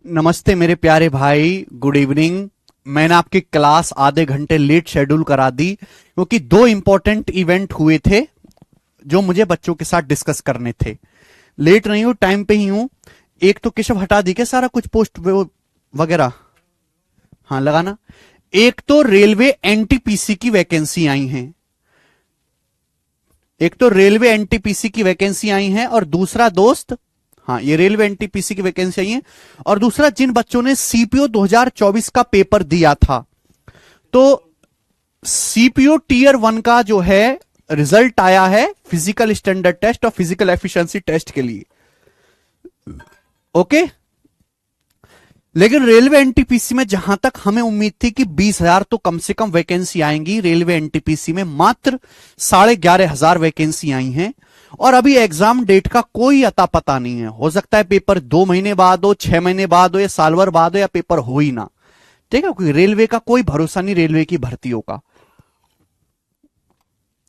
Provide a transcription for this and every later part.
नमस्ते मेरे प्यारे भाई, गुड इवनिंग। मैंने आपकी क्लास आधे घंटे लेट शेड्यूल करा दी क्योंकि दो इंपॉर्टेंट इवेंट हुए थे जो मुझे बच्चों के साथ डिस्कस करने थे। लेट नहीं हूं, टाइम पे ही हूं। एक तो केशव हटा दी क्या सारा कुछ पोस्ट वगैरह? हाँ लगाना। एक तो रेलवे एनटीपीसी की वैकेंसी आई हैं, एक तो रेलवे एनटीपीसी की वैकेंसी आई है और दूसरा दोस्त, हाँ ये रेलवे एनटीपीसी की वैकेंसी आई है। और दूसरा, जिन बच्चों ने सीपीओ 2024 का पेपर दिया था, तो सीपीओ टीयर 1 का जो है रिजल्ट आया है फिजिकल स्टैंडर्ड टेस्ट और फिजिकल एफिशिएंसी टेस्ट के लिए। ओके, लेकिन रेलवे एनटीपीसी में जहां तक हमें उम्मीद थी कि 20,000 तो कम से कम वैकेंसी आएंगी, रेलवे एनटीपीसी में मात्र 11,500 वैकेंसी आई हैं। और अभी एग्जाम डेट का कोई अता पता नहीं है। हो सकता है पेपर 2 महीने बाद हो, 6 महीने बाद हो, या साल भर बाद हो, या पेपर हो ही ना। ठीक है, क्योंकि रेलवे का कोई भरोसा नहीं, रेलवे की भर्तियों का।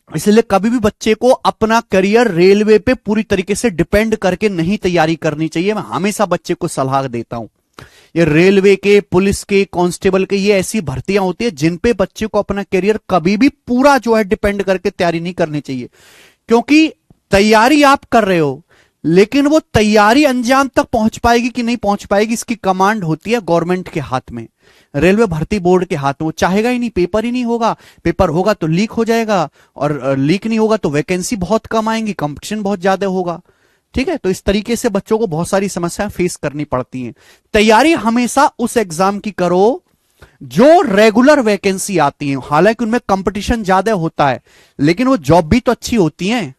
इसलिए कभी भी बच्चे को अपना करियर रेलवे पे पूरी तरीके से डिपेंड करके नहीं तैयारी करनी चाहिए। मैं हमेशा बच्चे को सलाह देता हूं, ये रेलवे के, पुलिस के, कांस्टेबल के, ये ऐसी भर्तियां होती है जिन पे बच्चे को अपना करियर कभी भी पूरा जो है डिपेंड करके तैयारी नहीं करनी चाहिए। क्योंकि तैयारी आप कर रहे हो, लेकिन वो तैयारी अंजाम तक पहुंच पाएगी कि नहीं पहुंच पाएगी, इसकी कमांड होती है गवर्नमेंट के हाथ में, रेलवे भर्ती बोर्ड के हाथ में। वो चाहेगा ही नहीं, पेपर ही नहीं होगा। पेपर होगा तो लीक हो जाएगा, और लीक नहीं होगा तो वैकेंसी बहुत कम आएंगी, कंपटीशन बहुत ज्यादा होगा। ठीक है, तो इस तरीके से बच्चों को बहुत सारी समस्याएं फेस करनी पड़ती हैं। तैयारी हमेशा उस एग्जाम की करो जो रेगुलर वैकेंसी आती है। हालांकि उनमें कंपटीशन ज्यादा होता है, लेकिन वो जॉब भी तो अच्छी होती है।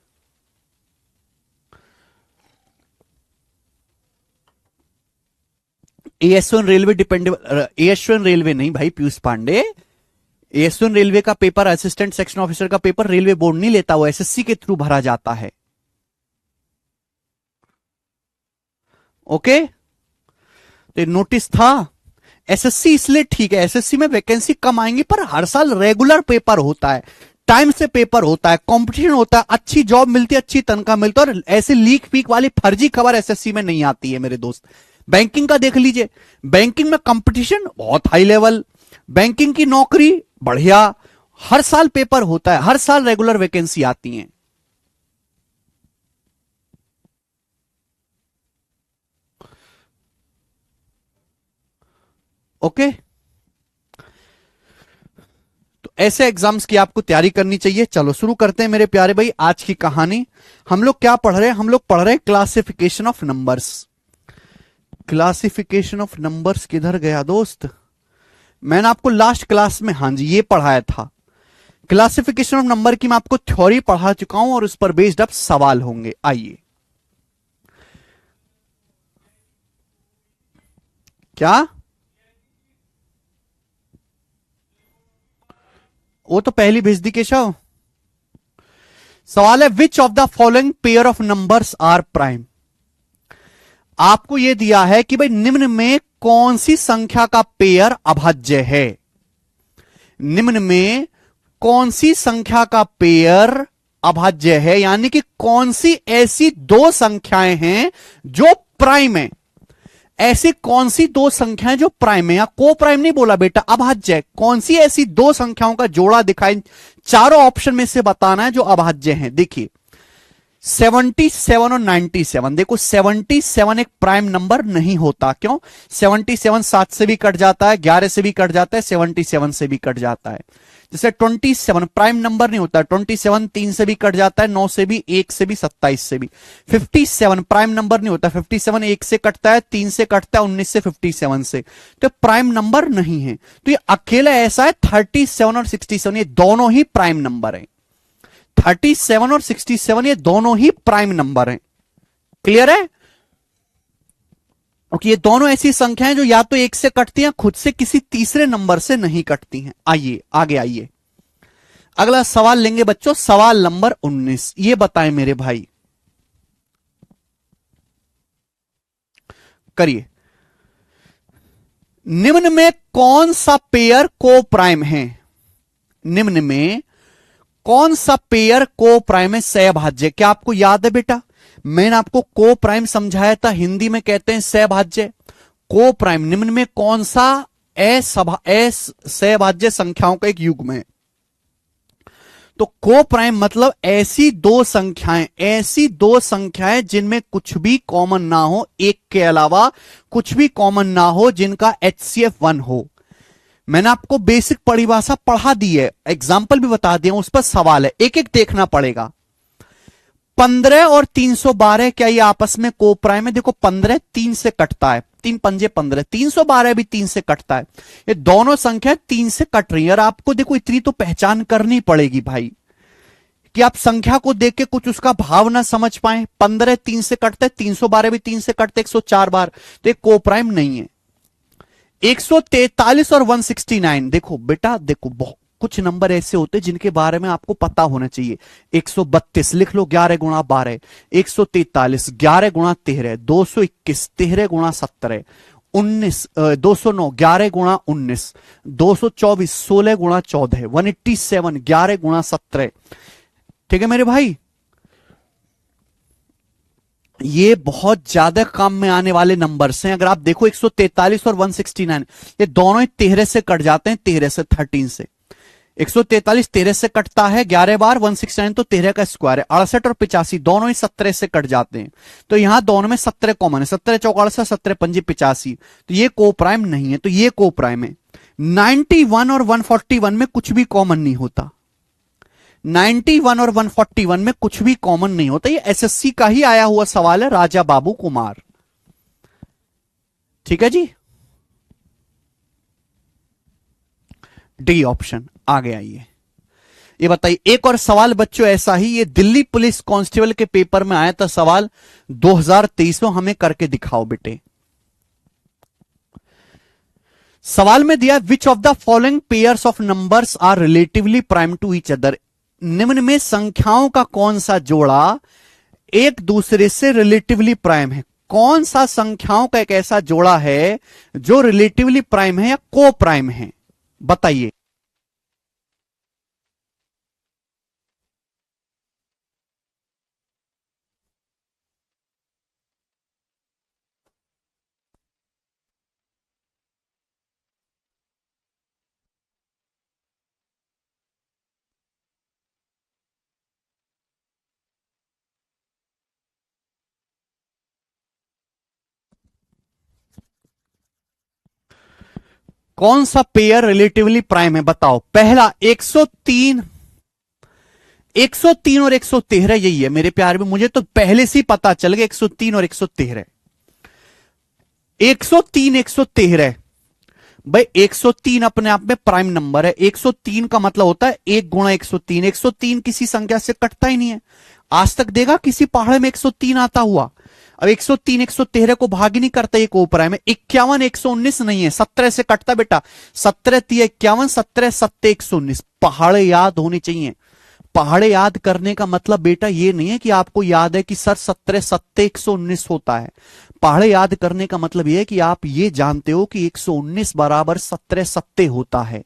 एएस1 रेलवे डिपेंडेबल, एएस1 रेलवे नहीं भाई पीयूष पांडे, एएस1 रेलवे का पेपर, असिस्टेंट सेक्शन ऑफिसर का पेपर रेलवे बोर्ड नहीं लेता, वो एसएससी के थ्रू भरा जाता है। ओके, तो नोटिस था। एसएससी इसलिए ठीक है, एसएससी में वैकेंसी कम आएंगी, पर हर साल रेगुलर पेपर होता है, टाइम से पेपर होता है, कंपटीशन होता है, अच्छी जॉब मिलती है, अच्छी तनख्वाह मिलती है। और ऐसे लीक फीक वाली फर्जी खबर एसएससी में नहीं आती है मेरे दोस्त। बैंकिंग का देख लीजिए, बैंकिंग में कंपटीशन बहुत हाई लेवल, बैंकिंग की नौकरी बढ़िया, हर साल पेपर होता है, हर साल रेगुलर वैकेंसी आती है। ओके, तो ऐसे एग्जाम्स की आपको तैयारी करनी चाहिए। चलो शुरू करते हैं मेरे प्यारे भाई आज की कहानी। हम लोग क्या पढ़ रहे हैं? हम लोग पढ़ रहे हैं classification of numbers. Classification of numbers किधर गया दोस्त? मैंने आपको लास्ट क्लास में, हाँ जी, ये पढ़ाया था। क्लासिफिकेशन ऑफ नंबर की मैं आपको थ्योरी पढ़ा चुका हूं और उस पर बेस्ड अब सवाल होंगे। आइए, क्या वो तो पहली भेज दी केशव। सवाल है, which of the following pair of numbers are prime. आपको यह दिया है कि भाई निम्न में कौन सी संख्या का पेयर अभाज्य है। निम्न में कौन सी संख्या का पेयर अभाज्य है, यानी कि कौन सी ऐसी दो संख्याएं हैं जो प्राइम है। ऐसी कौन सी दो संख्याएं जो प्राइम है, या को प्राइम नहीं बोला बेटा, अभाज्य है। कौन सी ऐसी दो संख्याओं का जोड़ा दिखाई, चारों ऑप्शन में से बताना है जो अभाज्य हैं। देखिए 77 और 97, देखो 77 एक प्राइम नंबर नहीं होता। क्यों? 77 7 से भी कट जाता है, 11 से भी कट जाता है, 77 से भी कट जाता है। जैसे 27 प्राइम नंबर नहीं होता, 27 3 से भी कट जाता है, 9 से भी, 1 से भी, 27 से भी। 57 प्राइम नंबर नहीं होता, 57 1 से कटता है, 3 से कटता है, 19 से, 57 से, तो प्राइम नंबर नहीं है। तो ये अकेला ऐसा है 37 और 67, ये दोनों ही प्राइम नंबर है। 37 और 67 ये दोनों ही प्राइम नंबर हैं। क्लियर है? ओके, ये दोनों ऐसी संख्याएं जो या तो एक से कटती हैं, खुद से किसी तीसरे नंबर से नहीं कटती हैं। आइए आगे आइए, अगला सवाल लेंगे बच्चों, सवाल नंबर 19। ये बताएं मेरे भाई, करिए। निम्न में कौन सा पेयर को प्राइम है? निम्न में कौन सा पेयर को प्राइम है सहभाज्य? क्या आपको याद है बेटा, मैंने आपको को प्राइम समझाया था, हिंदी में कहते हैं सहभाज्य। को प्राइम निम्न में कौन सा असहभाज्य संख्याओं का एक युग्म है? तो को प्राइम मतलब ऐसी दो संख्याएं जिनमें कुछ भी कॉमन ना हो, एक के अलावा कुछ भी कॉमन ना हो, जिनका HCF 1 हो। मैंने आपको बेसिक परिभाषा पढ़ा दी है, एग्जाम्पल भी बता दिया, उस पर सवाल है, एक एक देखना पड़ेगा। 15 और 312 क्या ये आपस में को प्राइम है? देखो 15 3 से कटता है, 3 पंजे 15, 312 भी 3 से कटता है, ये दोनों संख्या 3 से कट रही है। और आपको देखो इतनी तो पहचान करनी पड़ेगी भाई कि आप संख्या को देख के कुछ उसका भाव ना समझ पाए। 15 3 से कटता है, 312 भी 3 से कटते 104 बार, तो ये को प्राइम नहीं है। 143 और 169, देखो बेटा देखो कुछ नंबर ऐसे होते हैं जिनके बारे में आपको पता होना चाहिए। 132 लिख लो, 11 गुणा 12, 143 11 गुणा 13, 221 13 गुणा 17, 209 11 गुणा 19, 224 16 गुणा 14, 187 11 गुणा 17। ठीक है मेरे भाई, ये बहुत ज्यादा काम में आने वाले नंबर्स हैं। अगर आप देखो 143 और 169 ये दोनों ही 13 से कट जाते हैं, 13 से 13 से। 143 13 से कटता है 11 बार, 169 तो 13 का स्क्वायर है। 68 और 85 दोनों ही 17 से कट जाते हैं, तो यहां दोनों में 17 कॉमन है, 17 चौक 68, 17 पंजे 85, तो ये को प्राइम नहीं है, तो ये को प्राइम है। 91 और 141 में कुछ भी कॉमन नहीं होता, 91 और 141 में कुछ भी कॉमन नहीं होता। ये एसएससी का ही आया हुआ सवाल है, राजा बाबू कुमार। ठीक है जी, डी ऑप्शन आ गया। ये बताइए एक और सवाल बच्चों ऐसा ही, ये दिल्ली पुलिस कांस्टेबल के पेपर में आया था सवाल 2023 में, हमें करके दिखाओ बेटे। सवाल में दिया which of the following pairs of numbers are relatively prime to each other. निम्न में संख्याओं का कौन सा जोड़ा एक दूसरे से रिलेटिवली प्राइम है? कौन सा संख्याओं का एक ऐसा जोड़ा है जो रिलेटिवली प्राइम है या को प्राइम है? बताइए। कौन सा पेयर रिलेटिवली प्राइम है बताओ। पहला 103, 103 और 113 यही है मेरे प्यार में, मुझे तो पहले से ही पता चल गया 103 और 113। 103 113 भाई, 103 अपने आप में प्राइम नंबर है। 103 का मतलब होता है 1 गुणा 103। 103 किसी संख्या से कटता ही नहीं है, आज तक देगा किसी पहाड़ में 103 आता हुआ? अब 103 113 को भाग ही नहीं करता, ये को प्राइम है। 51 119 नहीं है, 17 से कटता बेटा, 17 3 51, 17 7 119। पहाड़े याद होनी चाहिए। पहाड़े याद करने का मतलब बेटा ये नहीं है कि आपको याद है कि सर 17 7 119 होता है। पहाड़े याद करने का मतलब यह है कि आप ये जानते हो कि 119 बराबर 17 सत्ते होता है,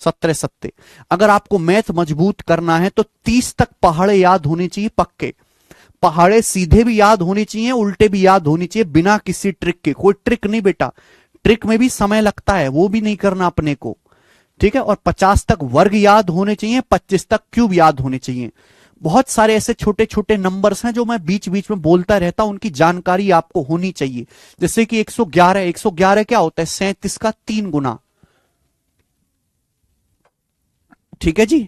17 सत्ते। अगर आपको मैथ मजबूत करना है तो 30 तक पहाड़े याद होने चाहिए पक्के। पहाड़े सीधे भी याद होनी चाहिए, उल्टे भी याद होनी चाहिए, बिना किसी ट्रिक के। कोई ट्रिक नहीं बेटा, ट्रिक में भी समय लगता है, वो भी नहीं करना अपने को, ठीक है। और 50 तक वर्ग याद होने चाहिए, 25 तक क्यूब याद होने चाहिए। बहुत सारे ऐसे छोटे छोटे नंबर्स हैं जो मैं बीच बीच में बोलता रहता हूं, उनकी जानकारी आपको होनी चाहिए। जैसे कि 111, 111 क्या होता है? 37 का 3 गुना, ठीक है जी।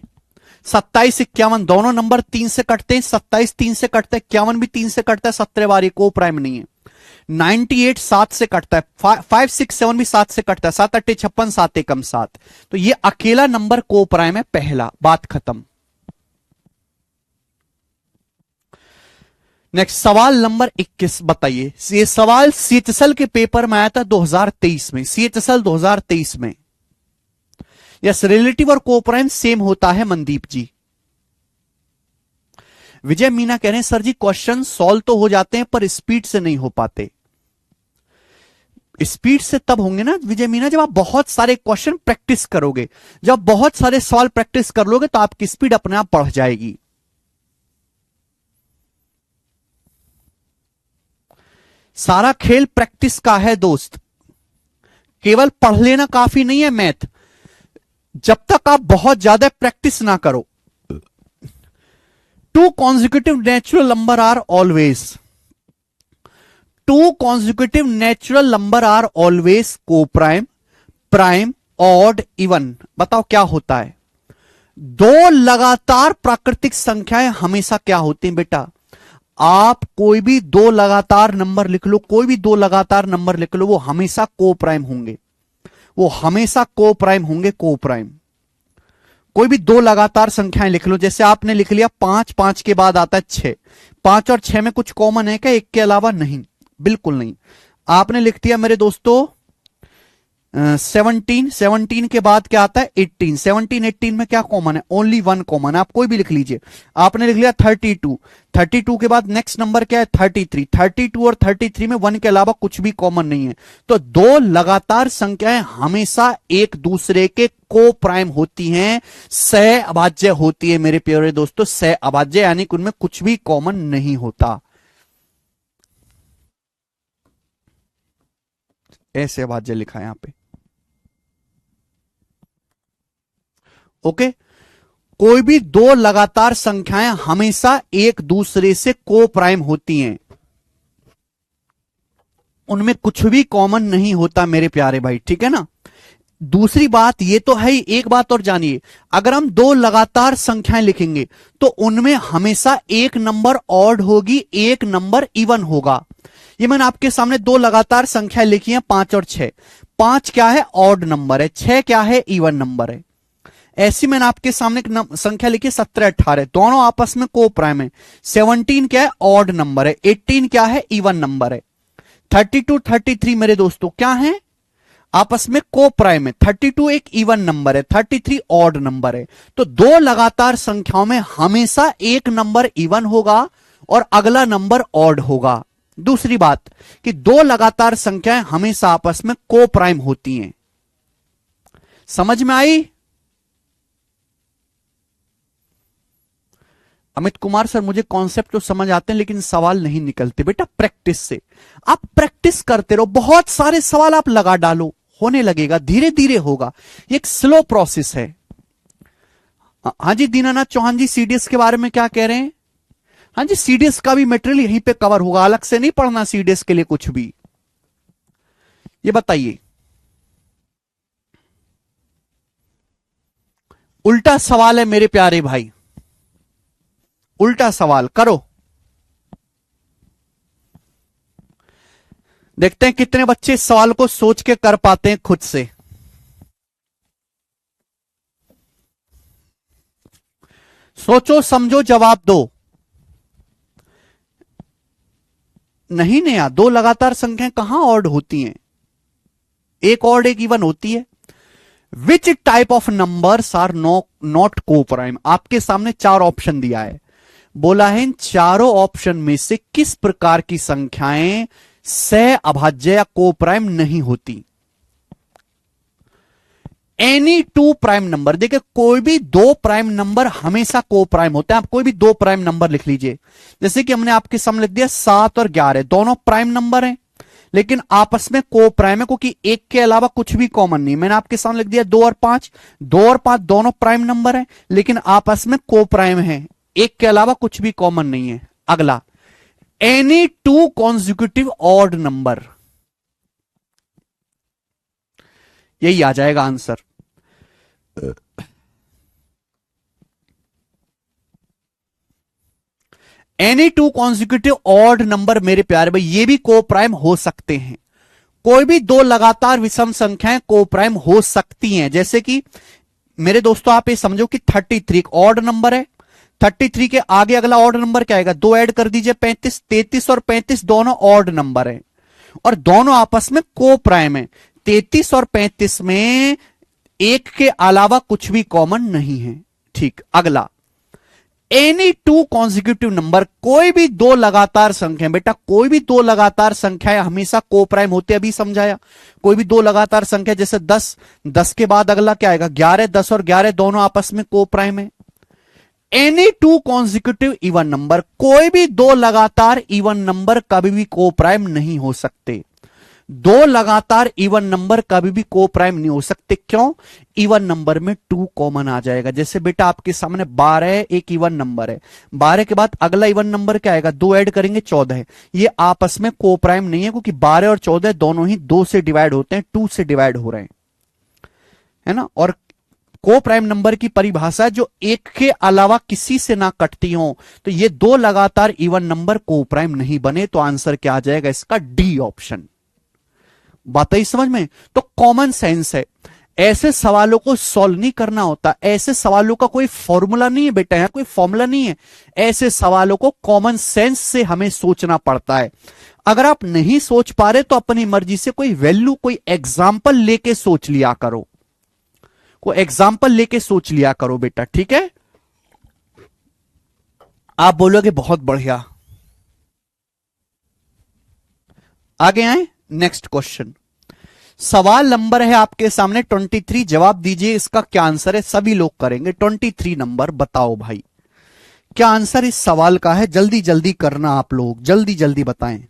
27 51 दोनों नंबर 3 से कटते हैं, 27 3 से कटता है, 51 भी 3 से कटता है, 17 बार को प्राइम नहीं है। 98 7 से कटता है, 5 6 7 भी 7 से कटता है, 7 8 56, 7 एकम 7। तो ये अकेला नंबर को प्राइम है, पहला, बात खत्म। नेक्स्ट सवाल नंबर 21 बताइए। ये सवाल सीएचएसएल के पेपर में आया था 2023 में, सीएचएसएल 2023 में। यस, रिलेटिव और कोप्राइम सेम होता है मनदीप जी। विजय मीना कह रहे हैं सर जी क्वेश्चन सॉल्व तो हो जाते हैं पर स्पीड से नहीं हो पाते। स्पीड से तब होंगे ना विजय मीना जब आप बहुत सारे क्वेश्चन प्रैक्टिस करोगे। जब बहुत सारे सवाल प्रैक्टिस कर लोगे तो आपकी स्पीड अपने आप बढ़ जाएगी। सारा खेल प्रैक्टिस का है दोस्त, केवल पढ़ लेना काफी नहीं है मैथ, जब तक आप बहुत ज्यादा प्रैक्टिस ना करो। Two consecutive natural number are always, two consecutive natural number are always coprime, prime, odd, even. बताओ क्या होता है? दो लगातार प्राकृतिक संख्याएं हमेशा क्या होती हैं बेटा? आप कोई भी दो लगातार नंबर लिख लो, कोई भी दो लगातार नंबर लिख लो, वो हमेशा को प्राइम होंगे, वो हमेशा को प्राइम होंगे, को प्राइम। कोई भी दो लगातार संख्याएं लिख लो, जैसे आपने लिख लिया 5, 5 के बाद आता है 6, 5 और 6 में कुछ कॉमन है क्या एक के अलावा? नहीं, बिल्कुल नहीं। आपने लिख दिया मेरे दोस्तों 17, 17 के बाद क्या आता है? 18, 17, 18 में क्या कॉमन है? ओनली वन कॉमन है, आप कोई भी लिख लीजिए। आपने लिख लिया 32, 32 के बाद नेक्स्ट नंबर क्या है? 33, 32 और 33 में वन के अलावा कुछ भी कॉमन नहीं है। तो दो लगातार संख्याएं हमेशा एक दूसरे के को प्राइम होती हैं, सह अभाज्य होती है मेरे प्यारे दोस्तों, सह अभाज्य, यानी कि उनमें कुछ भी कॉमन नहीं होता। ऐसे अभाज्य लिखा है यहां पे। ओके, कोई भी दो लगातार संख्याएं हमेशा एक दूसरे से को प्राइम होती हैं, उनमें कुछ भी कॉमन नहीं होता मेरे प्यारे भाई, ठीक है ना। दूसरी बात ये तो है ही, एक बात और जानिए, अगर हम दो लगातार संख्याएं लिखेंगे तो उनमें हमेशा एक नंबर ऑड होगी, एक नंबर इवन होगा। ये मैंने आपके सामने दो लगातार संख्याएं लिखी हैं 5 और 6। 5 क्या है? ऑड नंबर है। 6 क्या है? इवन नंबर है। ऐसी मैंने आपके सामने एक संख्या लिखी 17, 18, दोनों आपस में को प्राइम है। 17 क्या है? ऑड नंबर है। 18 क्या है? इवन नंबर है। 32, 33 मेरे दोस्तों क्या है? आपस में को प्राइम है। 32 एक इवन नंबर है, 33 ऑड नंबर है। तो दो लगातार संख्याओं में हमेशा एक नंबर इवन होगा और अगला नंबर ऑड होगा। दूसरी बात कि दो लगातार संख्याएं हमेशा आपस में को प्राइम होती हैं। समझ में आई? अमित कुमार सर, मुझे कॉन्सेप्ट तो समझ आते हैं लेकिन सवाल नहीं निकलते। बेटा प्रैक्टिस से, आप प्रैक्टिस करते रहो, बहुत सारे सवाल आप लगा डालो, होने लगेगा, धीरे धीरे होगा। ये एक स्लो प्रोसेस है। हाँ जी दीनानाथ चौहान जी, सीडीएस के बारे में क्या कह रहे हैं? हाँ जी, सीडीएस का भी मटेरियल यहीं पे कवर होगा, अलग से नहीं पढ़ना सीडीएस के लिए कुछ भी। ये बताइए, उल्टा सवाल है मेरे प्यारे भाई, उल्टा सवाल करो। देखते हैं कितने बच्चे इस सवाल को सोच के कर पाते हैं खुद से। सोचो समझो जवाब दो। नहीं नया, दो लगातार संख्याएं कहां ऑड होती हैं? एक ऑड एक इवन होती है। Which type of numbers are not coprime? आपके सामने चार ऑप्शन दिया है, बोला है इन चारों ऑप्शन में से किस प्रकार की संख्याएं सह अभाज्य या को प्राइम नहीं होती? Any two prime number. देखिए कोई भी दो प्राइम नंबर हमेशा को प्राइम होते हैं। आप कोई भी दो प्राइम नंबर लिख लीजिए, जैसे कि हमने आपके सामने लिख दिया 7 और 11, दोनों प्राइम नंबर हैं लेकिन आपस में को प्राइम है, क्योंकि एक के अलावा कुछ भी कॉमन नहीं। मैंने आपके सामने लिख दिया 2 और 5, 2 और 5 दोनों प्राइम नंबर हैं लेकिन आपस में को प्राइम है, एक के अलावा कुछ भी कॉमन नहीं है। अगला, any two consecutive odd number, यही आ जाएगा answer. Any two consecutive odd number मेरे प्यारे भाई, ये भी को प्राइम हो सकते हैं। कोई भी दो लगातार विषम संख्याएं को प्राइम हो सकती हैं। जैसे कि मेरे दोस्तों आप ये समझो कि 33 एक ऑड नंबर है, 33 के आगे अगला ऑड नंबर क्या आएगा? 2 ऐड कर दीजिए 35, 33 और 35 दोनों ऑड नंबर है और दोनों आपस में को प्राइम है। 33 और 35 में एक के अलावा कुछ भी कॉमन नहीं है। ठीक, अगला, एनी टू कॉन्जिक्यूटिव नंबर, कोई भी दो लगातार संख्या, बेटा कोई भी दो लगातार संख्या हमेशा को प्राइम होते, अभी समझाया। कोई भी दो लगातार संख्या जैसे 10, 10 के बाद अगला क्या आएगा? 11, 10 और 11 दोनों आपस में को प्राइम है। Any two consecutive even number, कोई भी दो लगातार इवन नंबर कभी भी को प्राइम नहीं हो सकते। दो लगातार इवन नंबर कभी भी को प्राइम नहीं हो सकते। क्यों? इवन नंबर में 2 कॉमन आ जाएगा। जैसे बेटा आपके सामने 12 है, एक इवन नंबर है, 12 के बाद अगला इवन नंबर क्या आएगा? 2 ऐड करेंगे 14 है। ये आपस में को प्राइम नहीं है, क्योंकि 12 और 14 दोनों ही 2 से डिवाइड होते हैं, 2 से डिवाइड हो रहे हैं, है ना। और को प्राइम नंबर की परिभाषा जो एक के अलावा किसी से ना कटती हो, तो ये दो लगातार इवन नंबर को प्राइम नहीं बने। तो आंसर क्या आ जाएगा इसका? D option. बात आई समझ में? तो कॉमन सेंस है, ऐसे सवालों को सॉल्व नहीं करना होता। ऐसे सवालों का कोई फॉर्मूला नहीं है बेटा, यहां कोई फॉर्मूला नहीं है। ऐसे सवालों को कॉमन सेंस से हमें सोचना पड़ता है। अगर आप नहीं सोच पा रहे तो अपनी मर्जी से कोई वैल्यू, कोई एग्जाम्पल लेके सोच लिया करो, कोई एग्जाम्पल लेके सोच लिया करो बेटा, ठीक है। आप बोलोगे बहुत बढ़िया। आगे आए, नेक्स्ट क्वेश्चन। सवाल नंबर है आपके सामने 23। जवाब दीजिए इसका क्या आंसर है। सभी लोग करेंगे। 23 नंबर बताओ भाई, क्या आंसर इस सवाल का है? जल्दी जल्दी करना आप लोग, जल्दी जल्दी बताएं।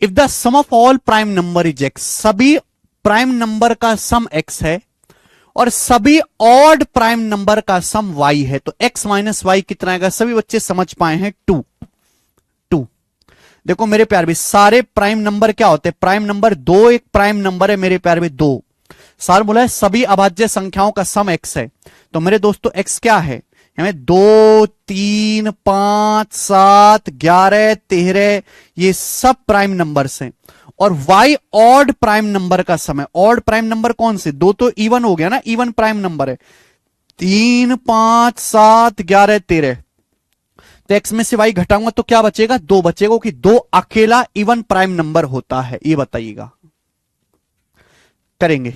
If the sum of all prime number is x, सभी प्राइम नंबर का सम एक्स है और सभी ऑड प्राइम नंबर का सम वाई है, तो एक्स माइनस वाई कितना आएगा? सभी बच्चे समझ पाए हैं? 2। 2। देखो मेरे प्यार भी, सारे प्राइम नंबर क्या होते हैं? प्राइम नंबर 2 एक प्राइम नंबर है मेरे प्यार भी, 2। सर बोला है सभी अभाज्य संख्याओं का सम एक्स है, तो मेरे दोस्तों एक्स क्या है? हमें 2, 3, 5, 7, 11, 13 ये सब प्राइम नंबर्स हैं। और y ऑड प्राइम नंबर का सम है। ऑड प्राइम नंबर कौन से? 2 तो इवन हो गया ना, इवन प्राइम नंबर है। 3, 5, 7, 11, 13, तो x में से y घटाऊंगा तो क्या बचेगा? 2 बचेगा, कि 2 अकेला इवन प्राइम नंबर होता है। ये बताइएगा, करेंगे।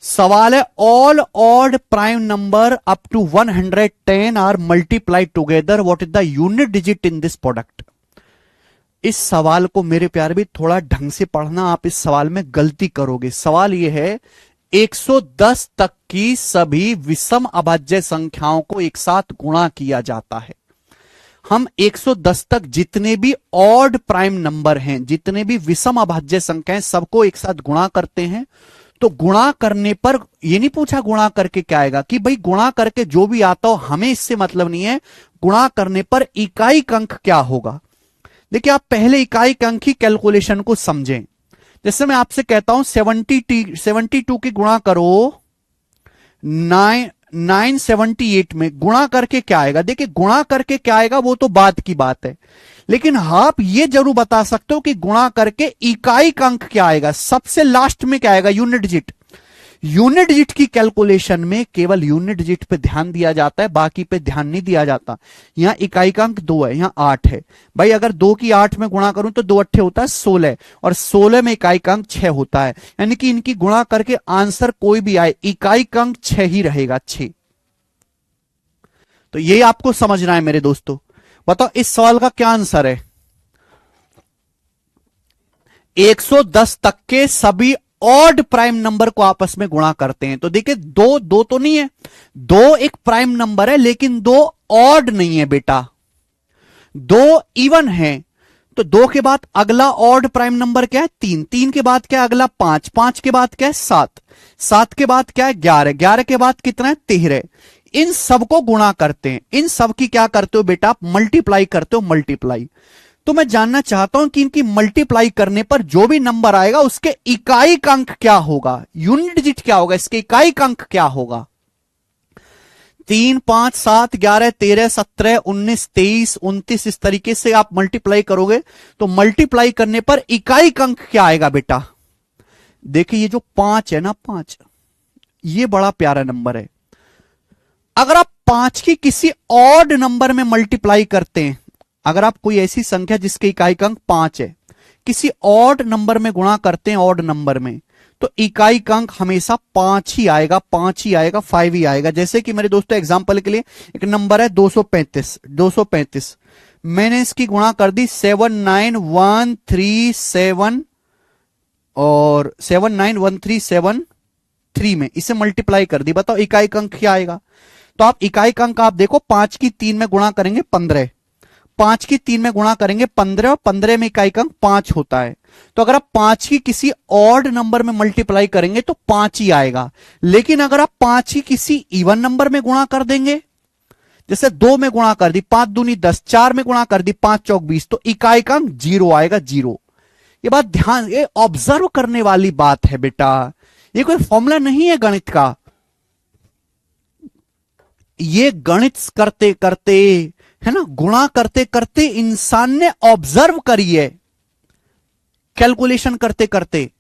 सवाल है all odd prime number up to 110 are multiply together, what is the unit digit in this product. इस सवाल को मेरे प्यारे भी थोड़ा ढंग से पढ़ना, आप इस सवाल में गलती करोगे। सवाल यह है 110 तक की सभी विषम अभाज्य संख्याओं को एक साथ गुणा किया जाता है। हम 110 तक जितने भी ऑड प्राइम नंबर हैं, जितने भी विषम अभाज्य संख्याएं, सबको एक साथ गुणा करते हैं। तो गुणा करने पर ये नहीं पूछा गुणा करके क्या आएगा, कि भाई गुणा करके जो भी आता हो हमें इससे मतलब नहीं है, गुणा करने पर इकाई अंक क्या होगा। देखिए आप पहले इकाई अंक की कैलकुलेशन को समझें। जैसे मैं आपसे कहता हूं 72 की गुणा करो 978 में, गुणा करके क्या आएगा। देखिए गुणा करके क्या आएगा वो तो बाद की बात है, लेकिन आप ये जरूर बता सकते हो कि गुणा करके इकाई अंक क्या आएगा। सबसे लास्ट में क्या आएगा, यूनिट डिजिट। यूनिट डिजिट की कैलकुलेशन में केवल यूनिट डिजिट पे ध्यान दिया जाता है, बाकी पे ध्यान नहीं दिया जाता। यहां इकाई का अंक 2 है, यहां 8 है। भाई अगर 2 की 8 में गुणा करूं तो 2 अट्ठे होता है 16, और 16 में इकाई का अंक 6 होता है। यानी कि इनकी गुणा करके आंसर कोई भी आए, इकाई का अंक 6 ही रहेगा, 6। तो ये आपको समझना है मेरे दोस्तों। बताओ इस सवाल का क्या आंसर है। 110 तक के सभी ऑड प्राइम नंबर को आपस में गुणा करते हैं। तो देखिए दो दो तो नहीं है, दो एक प्राइम नंबर है, लेकिन दो ऑड नहीं है बेटा, दो इवन है। तो दो के बाद अगला ऑड प्राइम नंबर क्या है, 3। 3 के बाद क्या है अगला 5। 5 के बाद क्या है 7। 7 के बाद क्या है 11। 11 के बाद कितना है 13। इन सबको गुणा करते हैं, इन सब की क्या करते हो बेटा आप, मल्टीप्लाई करते हो, मल्टीप्लाई। तो मैं जानना चाहता हूं कि इनकी मल्टीप्लाई करने पर जो भी नंबर आएगा उसके इकाई का अंक क्या होगा, यूनिट डिजिट क्या होगा, इसके इकाई का अंक क्या होगा। 3, 5, 7, 11, 13, 17, 19, 23, 29, इस तरीके से आप मल्टीप्लाई करोगे तो मल्टीप्लाई करने पर इकाई का अंक क्या आएगा बेटा। देखिए ये जो 5 है ना, 5 ये बड़ा प्यारा नंबर है। अगर आप 5 की किसी ऑड नंबर में मल्टीप्लाई करते हैं, अगर आप कोई ऐसी संख्या जिसके इकाई का अंक 5 है किसी ऑड नंबर में गुणा करते हैं, ऑड नंबर में, तो इकाई का अंक हमेशा 5 ही आएगा, 5 ही आएगा, 5 ही आएगा। जैसे कि मेरे दोस्तों एग्जांपल के लिए एक नंबर है 235। 235 मैंने इसकी गुणा कर दी 79137 और 79137 में, इसे मल्टीप्लाई कर दी। बताओ इकाई का अंक क्या आएगा। तो आप इकाई का अंक आप देखो, 5 की 3 में गुणा करेंगे 15, 5 की 3 में गुणा करेंगे 15, और 15 में इकाई का अंक 5 होता है। तो अगर आप 5 की किसी ऑड नंबर में मल्टीप्लाई करेंगे तो 5 ही आएगा। लेकिन अगर आप 5 की किसी इवन नंबर में गुणा कर देंगे, जैसे 2 में गुणा कर दी 5 दूनी 10, 4 में गुणा कर दी 5 चौक 20, तो इकाई का अंक 0 आएगा, 0। ये बात ध्यान, ये ऑब्जर्व करने वाली बात है बेटा, ये कोई फॉर्मूला नहीं है गणित का। ये गणित करते करते है ना, गुणा करते करते इंसान ने ऑब्जर्व करी है, कैलकुलेशन करते करते।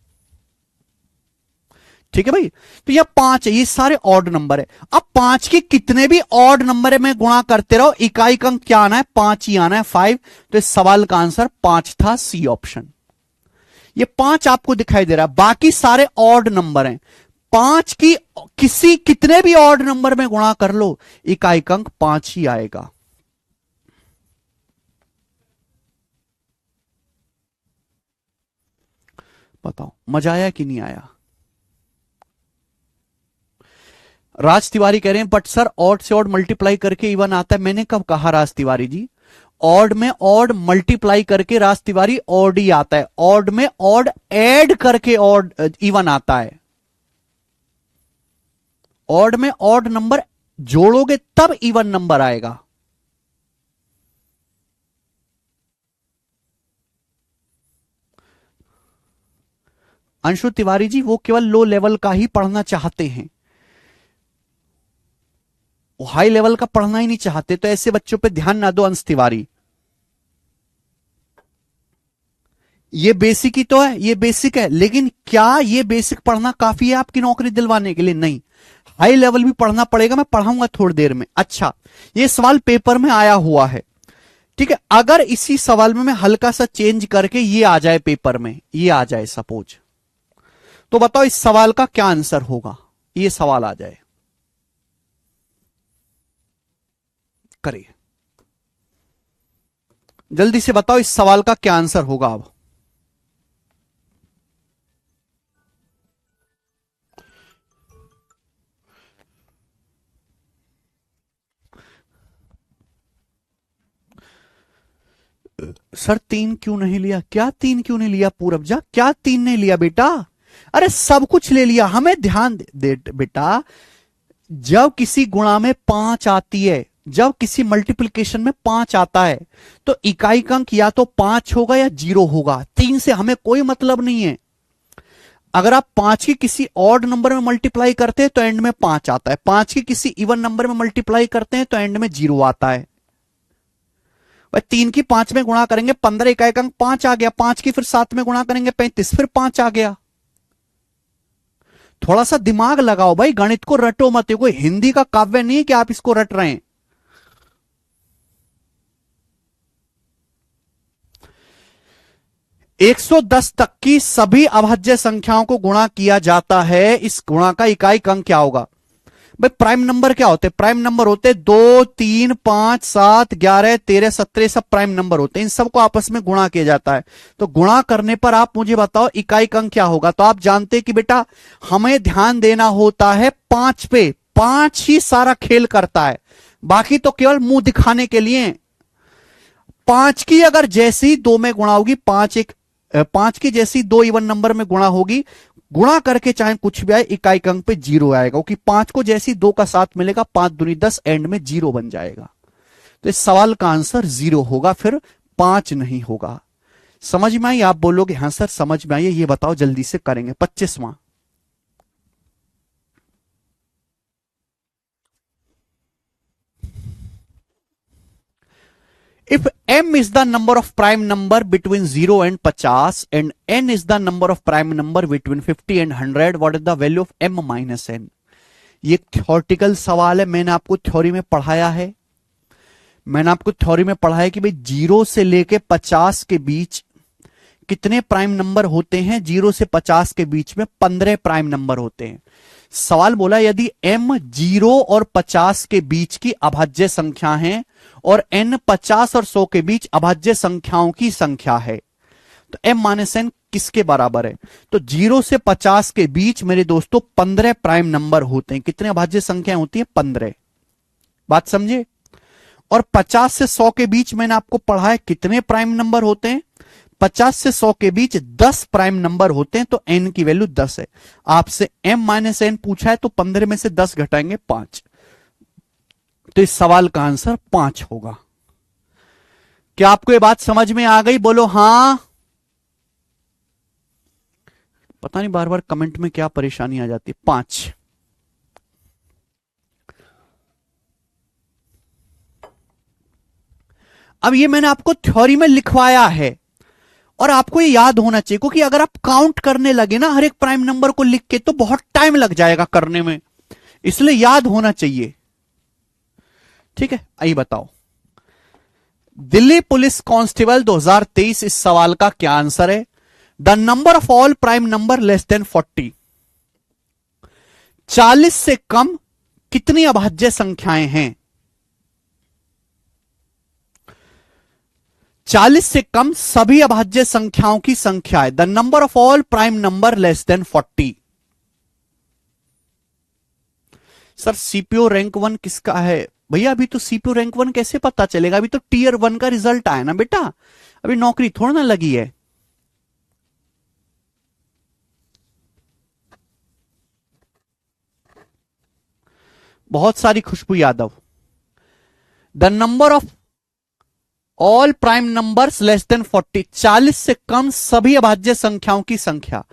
ठीक है भाई। तो यह 5 है, ये सारे ऑड नंबर है। अब 5 के कितने भी ऑड नंबर में गुणा करते रहो, इकाई का अंक क्या आना है, 5 ही आना है, 5। तो इस सवाल का आंसर 5 था, सी ऑप्शन। ये 5 आपको दिखाई दे रहा है, बाकी सारे ऑड नंबर हैं। 5 की किसी कितने भी ऑड नंबर में गुणा कर लो, इकाई का अंक 5 ही आएगा। बताओ मजा आया कि नहीं आया। राज तिवारी कह रहे हैं बट सर ऑड से ऑड मल्टीप्लाई करके इवन आता है। मैंने कब कहा राज तिवारी जी, ऑड में ऑड मल्टीप्लाई करके राज तिवारी ऑड ही आता है, ऑड में ऑड ऐड करके ऑड इवन आता है। ऑड में ऑड नंबर जोड़ोगे तब इवन नंबर आएगा। अंशु तिवारी जी वो केवल लो लेवल का ही पढ़ना चाहते हैं, वो हाई लेवल का पढ़ना ही नहीं चाहते, तो ऐसे बच्चों पे ध्यान ना दो अंश तिवारी। ये बेसिक ही तो है, ये बेसिक है, लेकिन क्या ये बेसिक पढ़ना काफी है आपकी नौकरी दिलवाने के लिए, नहीं। हाई लेवल भी पढ़ना पड़ेगा, मैं पढ़ाऊंगा थोड़ी देर में। अच्छा ये सवाल पेपर में आया हुआ है, ठीक है। अगर इसी सवाल में मैं हल्का सा चेंज करके ये आ जाए पेपर में, ये आ जाए सपोज, तो बताओ इस सवाल का क्या आंसर होगा। ये सवाल आ जाए, करिए जल्दी से बताओ इस सवाल का क्या आंसर होगा अब। सर 3 क्यों नहीं लिया? क्या 3 क्यों नहीं लिया पूरब जा? क्या 3 नहीं लिया बेटा? अरे सब कुछ ले लिया। हमें ध्यान दे बेटा, जब किसी गुणा में 5 आती है, जब किसी मल्टीप्लिकेशन में 5 आता है, तो इकाई का अंक या तो 5 होगा या 0 होगा। 3 से हमें कोई मतलब नहीं है। अगर आप 5 की किसी ऑड नंबर में मल्टीप्लाई करते हैं तो एंड में 5 आता है, 5 की किसी इवन नंबर में मल्टीप्लाई करते हैं तो एंड में 0 आता है। 3 की 5 में गुणा करेंगे 15, इकाई का अंक 5 आ गया। 5 की फिर 7 में गुणा करेंगे 35, फिर 5 आ गया। थोड़ा सा दिमाग लगाओ भाई, गणित को रटो मत। कोई हिंदी का काव्य नहीं है कि आप इसको रट रहे हैं। एक 110 तक की सभी अभाज्य संख्याओं को गुणा किया जाता है। इस गुणा का इकाई अंक क्या होगा? भाई प्राइम नंबर क्या होते हैं? प्राइम नंबर होते हैं 2, 3, 5, 7, 11, 13, 17, सब प्राइम नंबर होते हैं। इन सबको आपस में गुणा किया जाता है। तो गुणा करने पर आप मुझे बताओ इकाई अंक क्या होगा? तो आप जानते हैं कि बेटा हमें ध्यान देना होता है 5 पे। 5 ही सारा खेल करता है, बाकी तो केवल मुंह दिखाने के लिए। 5 की अगर जैसी 2 में गुणा होगी, 5 की जैसी 2 इवन नंबर में गुणा होगी, गुणा करके चाहे कुछ भी आए, इकाई अंक पे 0 आएगा। क्योंकि 5 को जैसी 2 का 7 मिलेगा, 5 दूनी 10, एंड में 0 बन जाएगा। तो इस सवाल का आंसर 0 होगा, फिर 5 नहीं होगा। समझ में आई? आप बोलोगे हां सर समझ में आई। ये बताओ जल्दी से करेंगे। 25वां, if m is the number of prime number between 0 and 50 and n is the number of prime number between 50 and 100, what is the value of m minus n? ये थ्योरेटिकल सवाल है। मैंने आपको थ्योरी में पढ़ाया है। कि भाई 0 से लेके 50 के बीच कितने प्राइम नंबर होते हैं? 0 से 50 के बीच में 15 प्राइम नंबर होते हैं। सवाल बोला यदि m 0 और 50 के बीच की अभाज्य संख्या है और n 50 और 100 के बीच अभाज्य संख्याओं की संख्या है, तो m माइनस n किसके बराबर है? तो 0 से 50 के बीच मेरे दोस्तों 15 प्राइम नंबर होते हैं। कितने अभाज्य संख्याएं होती है? 15। बात समझे? और 50 से 100 के बीच मैंने आपको पढ़ा है कितने प्राइम नंबर होते हैं? 50 से 100 के बीच 10 प्राइम नंबर होते हैं। तो n की वैल्यू 10 है। आपसे m माइनस n पूछा है तो 15 में से 10 घटाएंगे 5। तो इस सवाल का आंसर 5 होगा। क्या आपको ये बात समझ में आ गई? बोलो हां। पता नहीं बार बार कमेंट में क्या परेशानी आ जाती है। 5। अब ये मैंने आपको थ्योरी में लिखवाया है और आपको ये याद होना चाहिए, क्योंकि अगर आप काउंट करने लगे ना हर एक प्राइम नंबर को लिख के, तो बहुत टाइम लग जाएगा करने में। इसलिए याद होना चाहिए। ठीक है, आइए बताओ। दिल्ली पुलिस कांस्टेबल 2023, इस सवाल का क्या आंसर है? The number of all prime number less than 40। 40 से कम कितनी अभाज्य संख्याएं हैं? 40 से कम सभी अभाज्य संख्याओं की संख्या है। The number of all prime number less than 40। Sir CPO rank 1 किसका है? भैया अभी तो सीपीओ रैंक 1 कैसे पता चलेगा? अभी तो टीयर 1 का रिजल्ट आया ना बेटा, अभी नौकरी थोड़ा ना लगी है। बहुत सारी Khushbu Yadav. The number of all prime numbers less than 40। 40 से कम सभी अभाज्य संख्याओं की संख्या।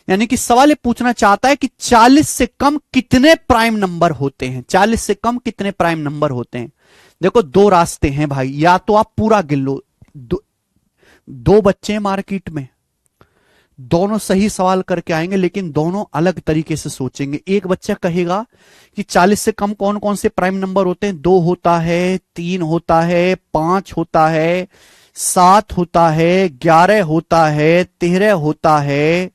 यानी कि सवाल ये पूछना चाहता है कि 40 से कम कितने प्राइम नंबर होते हैं? 40 से कम कितने प्राइम नंबर होते हैं? देखो 2 रास्ते हैं भाई, या तो आप पूरा गिन लो। 2 बच्चे हैं मार्केट में, दोनों सही सवाल करके आएंगे, लेकिन दोनों अलग तरीके से सोचेंगे। एक बच्चा कहेगा कि 40 से कम कौन कौन से प्राइम नंबर होते हैं? 2 होता है, 3 होता है, 5 होता है, 7 होता है, 11 होता है, 13 होता है,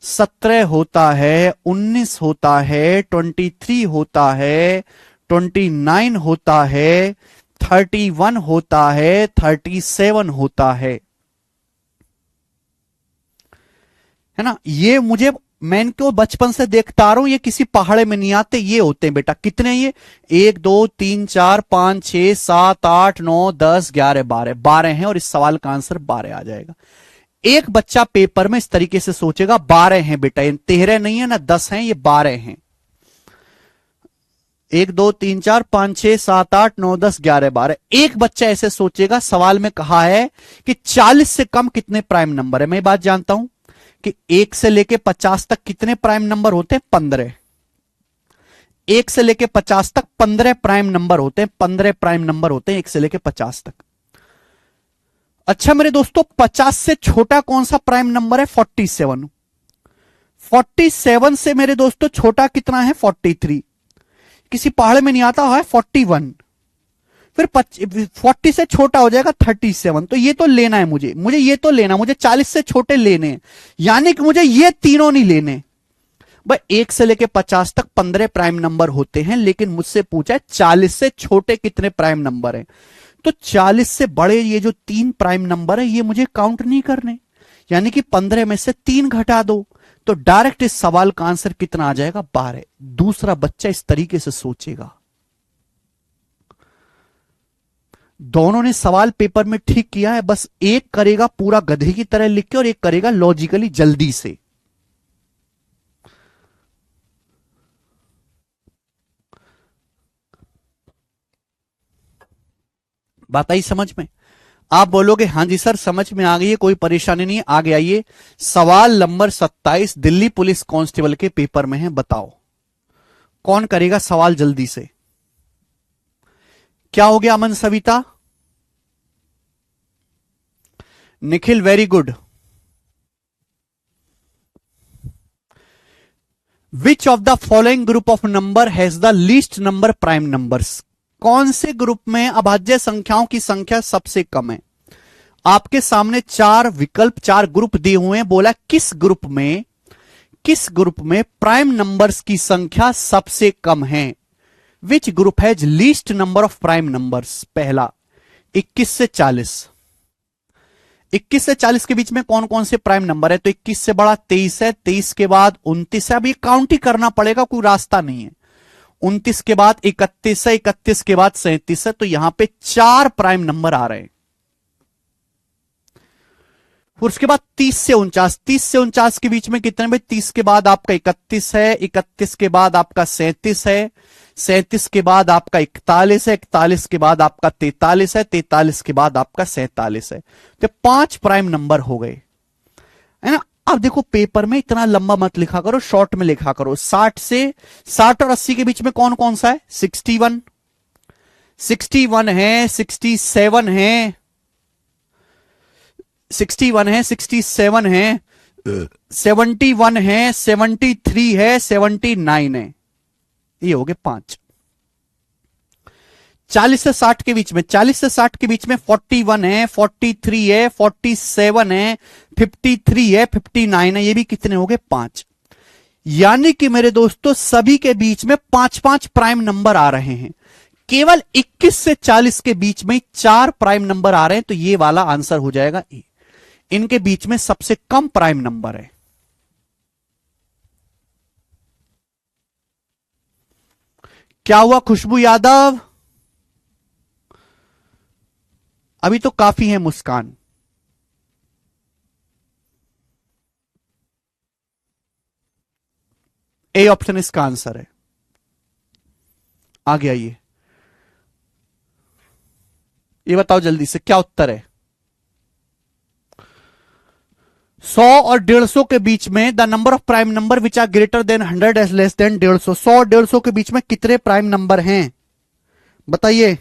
17 होता है, 19 होता है, 23 होता है, 29 होता है, 31 होता है, 37 होता है ना? ये मैं इनको बचपन से देखता आ रहा हूं, ये किसी पहाड़े में नहीं आते, ये होते हैं बेटा। कितने ये? 1 2 3 4 5 6 7 8 9 10 11 12 12 हैं, और इस सवाल का आंसर 12 आ जाएगा। एक बच्चा पेपर में इस तरीके से सोचेगा 12 हैं बेटा, ये 13 नहीं है ना 10 हैं, ये 12 हैं। 1 2 3 4 5 6 7 8 9 10 11 12। एक बच्चा ऐसे सोचेगा, सवाल में कहा है कि 40 से कम कितने प्राइम नंबर है। मैं बात जानता हूं कि 1 से लेके 50 तक कितने प्राइम नंबर होते हैं? 15। 1 से लेके 50 तक 15 प्राइम नंबर होते हैं, 15 प्राइम नंबर होते हैं 1 से लेके 50 तक। अच्छा मेरे दोस्तों, 50 से छोटा कौन सा प्राइम नंबर है? 47। 47 से मेरे दोस्तों छोटा कितना है? 43। किसी पहाड़ में नहीं आता है 41। फिर 40 से छोटा हो जाएगा 37। तो ये तो लेना है मुझे ये तो लेना, मुझे 40 से छोटे लेने हैं, यानी कि मुझे ये तीनों नहीं लेने भाई। 1 से लेके 50 तक 15 प्राइम नंबर होते हैं, लेकिन मुझसे पूछा है 40 से छोटे कितने प्राइम नंबर हैं। तो 40 से बड़े ये जो 3 प्राइम नंबर है, ये मुझे काउंट नहीं करने, यानी कि 15 में से 3 घटा दो। तो डायरेक्ट इस सवाल का आंसर कितना आ जाएगा? 12। दूसरा बच्चा इस तरीके से सोचेगा। दोनों ने सवाल पेपर में ठीक किया है, बस एक करेगा पूरा गधे की तरह लिख के और एक करेगा लॉजिकली जल्दी से। बात आई समझ में? आप बोलोगे हां जी सर समझ में आ गई है, कोई परेशानी नहीं है, आगे आइए। सवाल नंबर 27 दिल्ली पुलिस कांस्टेबल के पेपर में है, बताओ कौन करेगा सवाल जल्दी से? क्या हो गया Aman Savita? Nikhil very good. Which of the following group of number has the least number prime numbers? कौन से ग्रुप में अभाज्य संख्याओं की संख्या सबसे कम है? आपके सामने 4 विकल्प, 4 ग्रुप दिए हुए हैं, बोला किस ग्रुप में प्राइम नंबर्स की संख्या सबसे कम है? Which group has least number of prime numbers? पहला 21 से 40। 21 से 40 के बीच में कौन कौन से प्राइम नंबर है? तो 21 से बड़ा 23 है, 23 के बाद 29 है, अब ये काउंट ही करना पड़ेगा, कोई रास्ता नहीं है। 29 के बाद 31 है, 31 के बाद 37 है, तो यहां पे 4 प्राइम नंबर आ रहे हैं। फिर उसके बाद 30 से 49, 30 से 49 के बीच में कितने? भाई 30 के बाद आपका 31 है, 31 के बाद आपका 37 है, 37 के बाद आपका 41 है, 41 के बाद आपका 43 है, 43 के बाद आपका 47 है। तो 5 प्राइम नंबर हो गए, है ना? अब देखो पेपर में इतना लंबा मत लिखा करो, शॉर्ट में लिखा करो। 60 और 80 के बीच में कौन कौन सा है? 61, 61 है, 67 है, 61 है, 67 है, 71 है, 73 है, 79 है। ये हो गए 5। 40 से 60 के बीच में, 40 से 60 के बीच में 41 है, 43 है, 47 है, 53 है, 59 है। ये भी कितने हो गए? 5। यानी कि मेरे दोस्तों सभी के बीच में 5-5 प्राइम नंबर आ रहे हैं। केवल 21 से 40 के बीच में 4 प्राइम नंबर आ रहे हैं, तो ये वाला आंसर हो जाएगा ए। इनके बीच में सबसे कम प्राइम नंबर है। क्या हुआ खुशबू यादव? अभी तो काफी है मुस्कान। ए ऑप्शन इसका आंसर है। आगे आइए, ये बताओ जल्दी से क्या उत्तर है? 100 और 150 के बीच में the number of prime number which are greater than 100 as less than 150। 100 और 150 के बीच में कितने प्राइम नंबर हैं बताइए?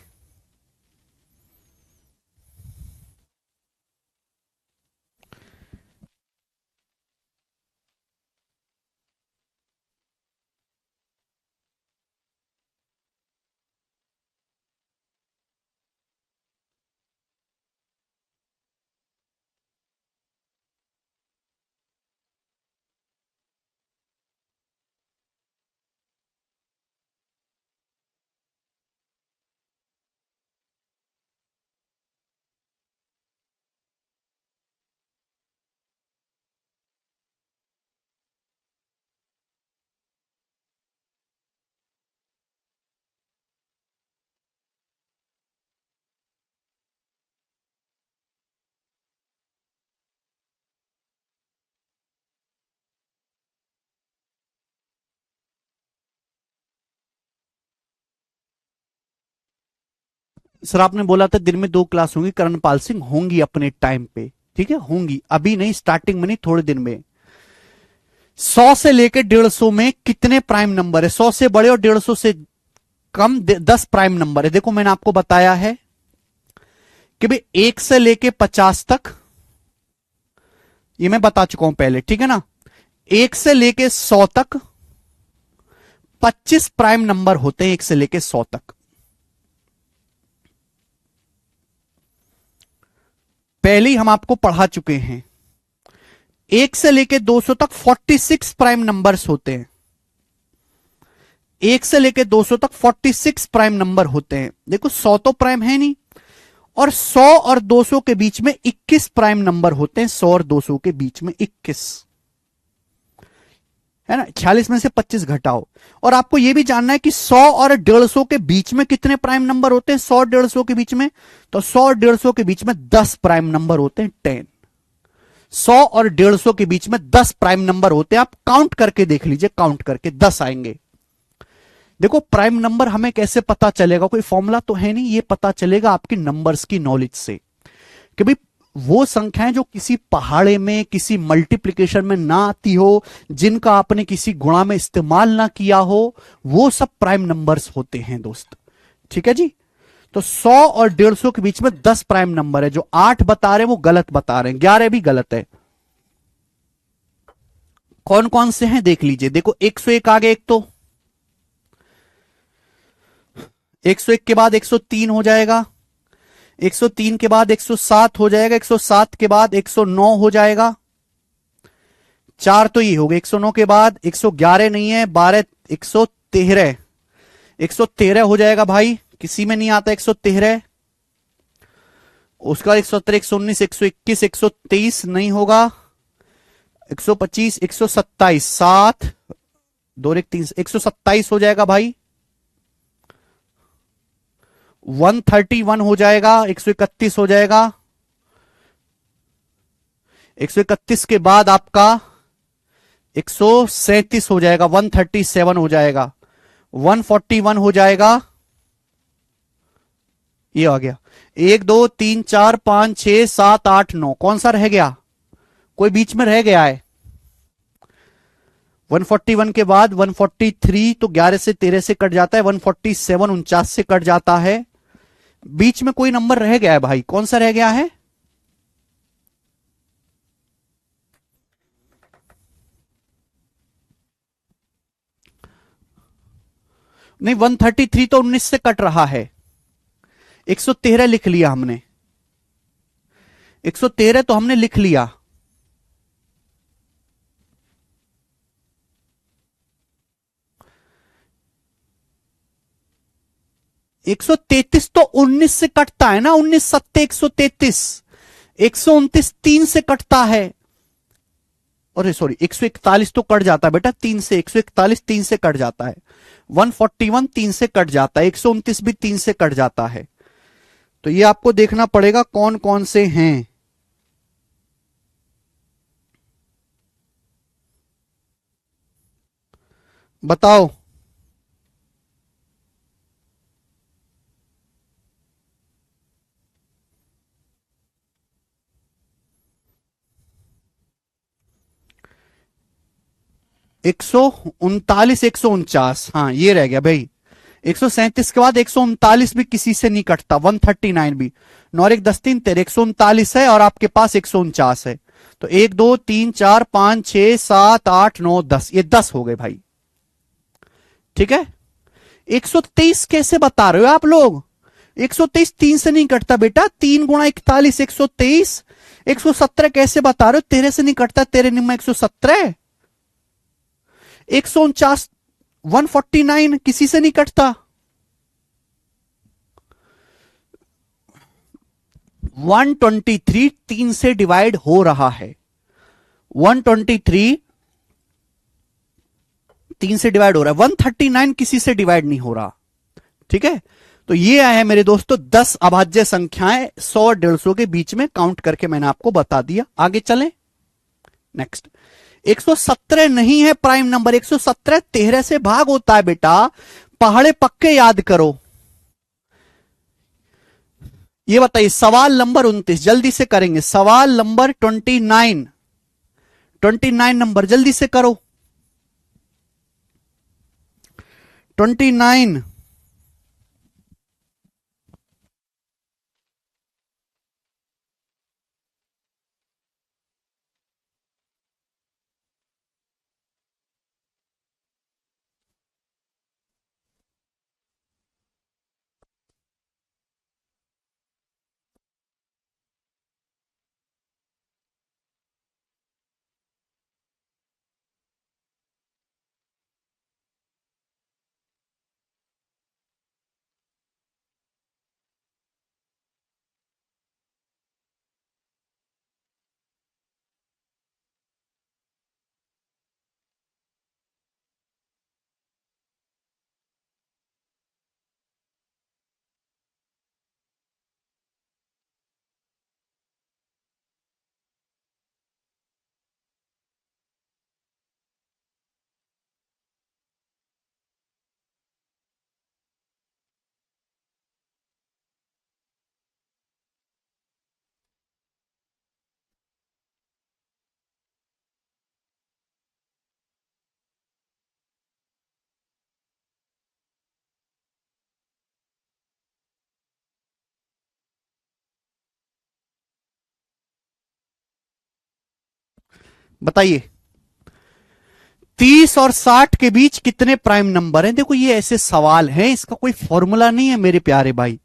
सर आपने बोला था दिन में 2 क्लास होंगी करणपाल सिंह, होंगी अपने टाइम पे, ठीक है, होंगी, अभी नहीं, स्टार्टिंग में नहीं, थोड़े दिन में। 100 से लेके 150 में कितने प्राइम नंबर है? 100 से बड़े और 150 से कम 10 प्राइम नंबर है। देखो मैंने आपको बताया है कि भाई 1 से लेके 50 तक, ये मैं बता चुका हूं पहले, ठीक है ना। 1 से लेके 100 तक 25 प्राइम नंबर होते हैं, 1 से लेके 100 तक। पहले ही हम आपको पढ़ा चुके हैं। 1 से लेके 200 तक 46 प्राइम नंबर्स होते हैं। 1 से लेके 200 तक 46 प्राइम नंबर होते हैं। देखो 100 तो प्राइम है नहीं, और 100 और 200 के बीच में 21 प्राइम नंबर होते हैं। 100 और 200 के बीच में 21 है ना। 46 में से 25 घटाओ। और आपको यह भी जानना है कि 100 और 150 के बीच में कितने प्राइम नंबर होते हैं। 100 और 150 के बीच में, तो 100 और 150 के बीच में 10 प्राइम नंबर होते हैं। 10। 100 और 150 के बीच में 10 प्राइम नंबर होते हैं। आप काउंट करके देख लीजिए, काउंट करके 10 आएंगे। देखो प्राइम नंबर हमें कैसे पता चलेगा, कोई फॉर्मूला तो है नहीं, ये पता चलेगा आपकी नंबर्स की नॉलेज से कि भाई वो संख्याएं जो किसी पहाड़े में, किसी मल्टीप्लिकेशन में ना आती हो, जिनका आपने किसी गुणा में इस्तेमाल ना किया हो, वो सब प्राइम नंबर्स होते हैं दोस्त, ठीक है जी। तो 100 और 150 के बीच में 10 प्राइम नंबर है। जो 8 बता रहे हैं वो गलत बता रहे हैं, 11 भी गलत है। कौन कौन से हैं देख लीजिए। देखो 101 आ गए, एक तो 101 के बाद 103 हो जाएगा, 103 के बाद 107 हो जाएगा, 107 के बाद 109 हो जाएगा। 4 तो ये हो गए। 109 के बाद 111 नहीं है, 12, 113, 113 हो जाएगा भाई, किसी में नहीं आता 113। उसका 117, 119, 121, 123 नहीं होगा, 125, 127, 7, 2, 1, 3, 127 हो जाएगा भाई। 131 हो जाएगा, 131 हो जाएगा। 131 के बाद आपका 137 हो जाएगा, 137 हो जाएगा। 141 हो जाएगा, ये आ गया। 1, 2, 3, 4, 5, 6, 7, 8, 9, कौन सा रह गया? कोई बीच में रह गया है। 141 के बाद 143, तो 11 से 13 से कट जाता है। 147 49 से कट जाता है। बीच में कोई नंबर रह गया है भाई, कौन सा रह गया है? नहीं, 133 तो 19 से कट रहा है। 113 लिख लिया हमने, 113 तो हमने लिख लिया। एक 133 तो 19 से कटता है ना, 19 सत्ते 133, 129 3 से कटता है। अरे सॉरी, 141 तो कट जाता है बेटा 3 से, 141 3 से कट जाता है। 141 3 से कट जाता है, 129 भी 3 से कट जाता है। तो ये आपको देखना पड़ेगा कौन कौन से हैं। बताओ। एक 139 149, हाँ ये रह गया भाई। 137 के बाद 139 भी किसी से नहीं कटता, 139 भी। 9 1 10 3 13, 139 है और आपके पास 149 है। तो 1 2 3 4 5 6 7 8 9 10, ये 10 हो गए भाई, ठीक है। 123 कैसे बता रहे हो आप लोग? 123 3 से नहीं कटता बेटा, 3 गुणा 41 123। 117 कैसे बता रहे हो? 13 से नहीं कटता, 13 निम्मा 117। 149 149 किसी से नहीं कटता। 123 3 से डिवाइड हो रहा है। 123 3 से डिवाइड हो रहा है। 139 किसी से डिवाइड नहीं हो रहा, ठीक है। तो ये आए हैं मेरे दोस्तों 10 अभाज्य संख्याएं 100 और 150 के बीच में, काउंट करके मैंने आपको बता दिया। आगे चलें, नेक्स्ट। 117 नहीं है प्राइम नंबर। 117 13 से भाग होता है बेटा, पहाड़े पक्के याद करो। ये बताइए सवाल नंबर 29, जल्दी से करेंगे। सवाल नंबर 29, 29 नंबर जल्दी से करो। 29। बताइए 30 और 60 के बीच कितने प्राइम नंबर हैं? देखो ये ऐसे सवाल हैं, इसका कोई फॉर्मूला नहीं है मेरे प्यारे भाई।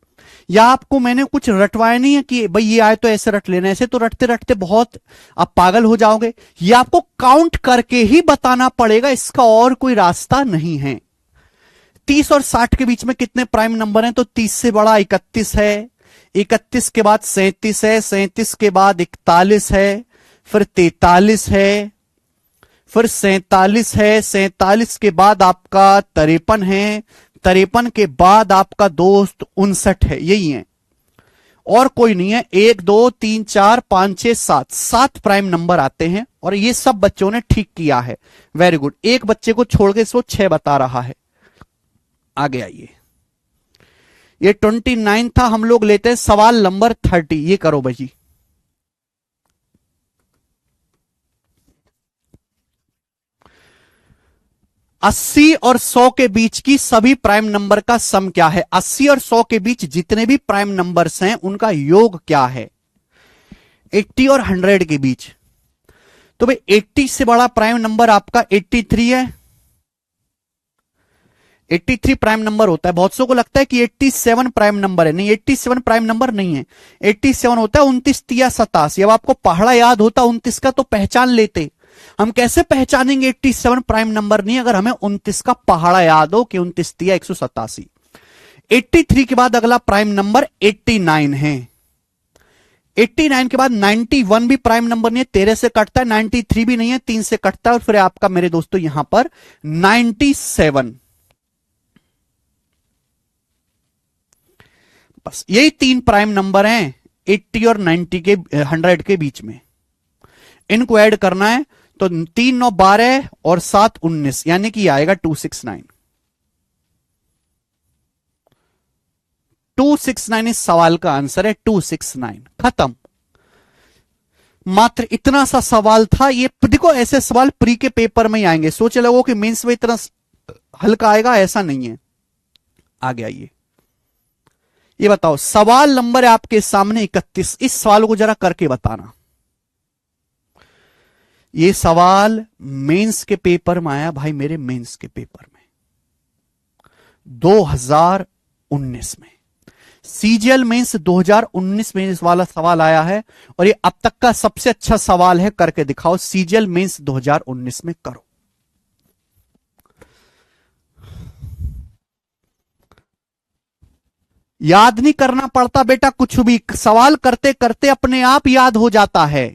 या आपको मैंने कुछ रटवाया नहीं है कि भाई ये आए तो ऐसे रट लेना, ऐसे तो रटते रटते बहुत आप पागल हो जाओगे। ये आपको काउंट करके ही बताना पड़ेगा, इसका और कोई रास्ता नहीं है। 30 और 60 के बीच में कितने प्राइम नंबर हैं? तो 30 से बड़ा 31 है, 31 के बाद 37 है, 37 के बाद 41 है, फिर 43 है, फिर 47 है, 47 के बाद आपका 53 है, 53 के बाद आपका दोस्त 59 है। यही है और कोई नहीं है। 1 2 3 4 5 6 7, 7 प्राइम नंबर आते हैं और ये सब बच्चों ने ठीक किया है। Very good. एक बच्चे को छोड़ के इसको 6 बता रहा है। आगे आइए। ये 29 था, हम लोग लेते हैं सवाल नंबर 30। ये करो भाई। 80 और 100 के बीच की सभी प्राइम नंबर का सम क्या है? 80 और 100 के बीच जितने भी प्राइम नंबर्स हैं उनका योग क्या है? 80 और 100 के बीच। तो भाई 80 से बड़ा प्राइम नंबर आपका 83 है। 83 प्राइम नंबर होता है। बहुत सौ को लगता है कि 87 प्राइम नंबर है। नहीं, 87 प्राइम नंबर नहीं है। 87 होता है 29 तिया 87। अब आपको पहाड़ा याद होता 29 का तो पहचान लेते। हम कैसे पहचानेंगे 87 प्राइम नंबर नहीं अगर हमें 29 का पहाड़ा याद हो कि 29 तिया 187। 83 के बाद अगला प्राइम नंबर 89 है। 89 के बाद 91 भी प्राइम नंबर नहीं है, 13 से कटता है। 93 भी नहीं है, 3 से कटता है। और फिर आपका मेरे दोस्तों यहां पर 97। बस यही 3 प्राइम नंबर हैं 80 और 90 के 100 के बीच में। इनको ऐड करना है तो 3 9 12 और 7 19, यानी कि आएगा 269। 269 इस सवाल का आंसर है। 269 खत्म। मात्र इतना सा सवाल था ये। देखो ऐसे सवाल प्री के पेपर में ही आएंगे। सोचे लगो कि मेंस में इतना हल्का आएगा, ऐसा नहीं है। आगे आइए। ये बताओ सवाल नंबर है आपके सामने 31। इस सवाल को जरा करके बताना। ये सवाल मेंस के पेपर में आया भाई, मेरे मेंस के पेपर में 2019 में। सीजीएल मेंस 2019 में इस वाला सवाल आया है और ये अब तक का सबसे अच्छा सवाल है। करके दिखाओ सीजीएल मेंस 2019 में। करो। याद नहीं करना पड़ता बेटा कुछ भी, सवाल करते करते अपने आप याद हो जाता है।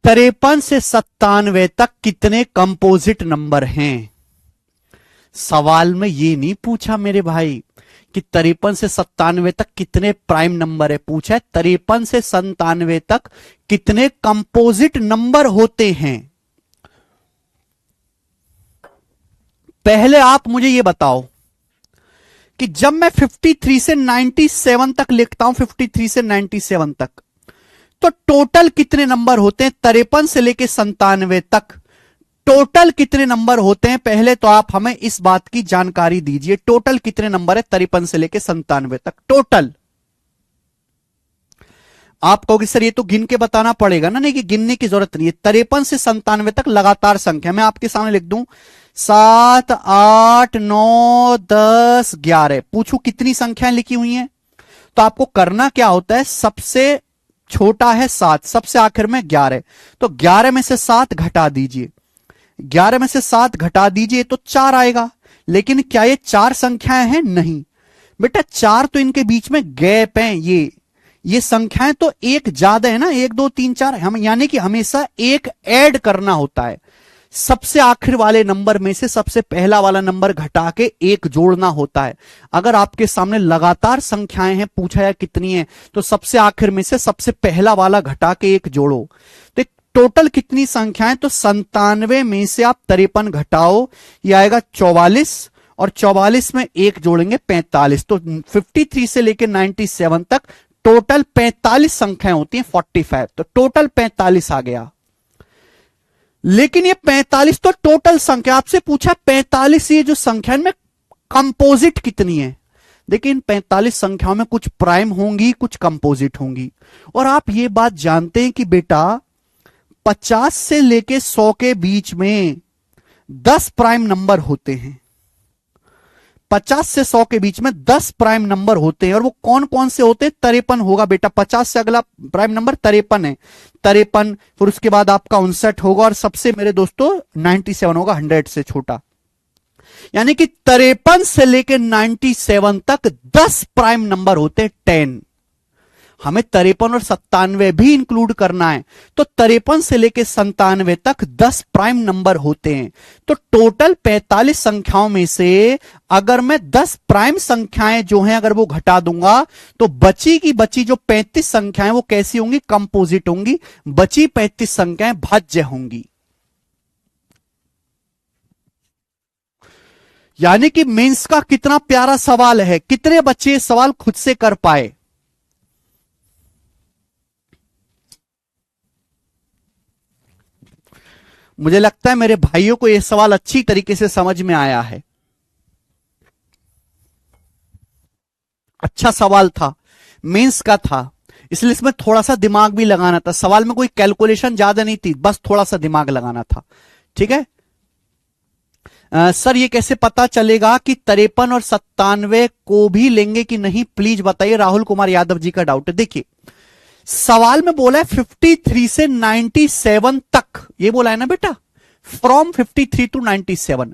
53 से 97 तक कितने कंपोजिट नंबर हैं? सवाल में ये नहीं पूछा मेरे भाई कि 53 से 97 तक कितने प्राइम नंबर है, पूछा है 53 से 97 तक कितने कंपोजिट नंबर होते हैं। पहले आप मुझे ये बताओ कि जब मैं 53 से 97 तक लिखता हूं, 53 से 97 तक, तो टोटल कितने नंबर होते हैं? 53 से लेके 97 तक टोटल कितने नंबर होते हैं? पहले तो आप हमें इस बात की जानकारी दीजिए, टोटल कितने नंबर है 53 से लेके 97 तक टोटल? आप कहोगे सर ये तो गिन के बताना पड़ेगा ना। नहीं, कि गिनने की जरूरत नहीं है। 53 से 97 तक लगातार संख्या, मैं आपके सामने लिख दूं 7, 8, 9, 10, 11। पूछू कितनी संख्याएं लिखी हुई हैं? तो आपको करना क्या होता है, सबसे छोटा है 7, सबसे आखिर में 11, तो 11 में से 7 घटा दीजिए, 11 में से 7 घटा दीजिए तो 4 आएगा। लेकिन क्या ये 4 संख्याएं हैं? नहीं बेटा, 4 तो इनके बीच में गैप है। ये संख्याएं तो एक ज्यादा है ना, 1, 2, 3, 4, हम यानी कि हमेशा एक ऐड करना होता है। सबसे आखिर वाले नंबर में से सबसे पहला वाला नंबर घटा के एक जोड़ना होता है। अगर आपके सामने लगातार संख्याएं हैं, पूछा है कितनी है, तो सबसे आखिर में से सबसे पहला वाला घटा के एक जोड़ो। तो टोटल कितनी संख्याएं? तो 97 में से आप 53 घटाओ, ये आएगा 44, और 44 में एक जोड़ेंगे 45। तो 53 से लेकर 97 तक टोटल 45 संख्याएं होती हैं, 45। तो टोटल 45 आ गया। लेकिन ये 45 तो टोटल संख्या, आपसे पूछा 45 ये जो संख्या में कंपोजिट कितनी है? देखिए इन 45 संख्याओं में कुछ प्राइम होंगी, कुछ कंपोजिट होंगी। और आप ये बात जानते हैं कि बेटा 50 से लेके 100 के बीच में 10 प्राइम नंबर होते हैं। 50 से 100 के बीच में 10 प्राइम नंबर होते हैं। और वो कौन कौन से होते हैं? 53 होगा बेटा, 50 से अगला प्राइम नंबर 53 है, 53, फिर उसके बाद आपका 59 होगा, और सबसे मेरे दोस्तों 97 होगा, 100 से छोटा। यानी कि 53 से लेकर 97 तक 10 प्राइम नंबर होते हैं, 10। हमें 53 और 97 भी इंक्लूड करना है, तो 53 से लेकर 97 तक 10 प्राइम नंबर होते हैं। तो टोटल 45 संख्याओं में से अगर मैं 10 प्राइम संख्याएं जो हैं अगर वो घटा दूंगा, तो बची की बची जो 35 संख्याएं वो कैसी होंगी? कंपोजिट होंगी। बची 35 संख्याएं भाज्य होंगी। यानी कि मेंस का कितना प्यारा सवाल है। कितने बच्चे ये सवाल खुद से कर पाए? मुझे लगता है मेरे भाइयों को यह सवाल अच्छी तरीके से समझ में आया है। अच्छा सवाल था, मेंस का था, इसलिए इसमें थोड़ा सा दिमाग भी लगाना था। सवाल में कोई कैलकुलेशन ज्यादा नहीं थी, बस थोड़ा सा दिमाग लगाना था। ठीक है। सर ये कैसे पता चलेगा कि 53 और 97 को भी लेंगे कि नहीं, प्लीज बताइए। राहुल कुमार यादव जी का डाउट है। देखिए सवाल में बोला है 53 से 97 तक, ये बोला है ना बेटा, फ्रॉम 53 टू 97।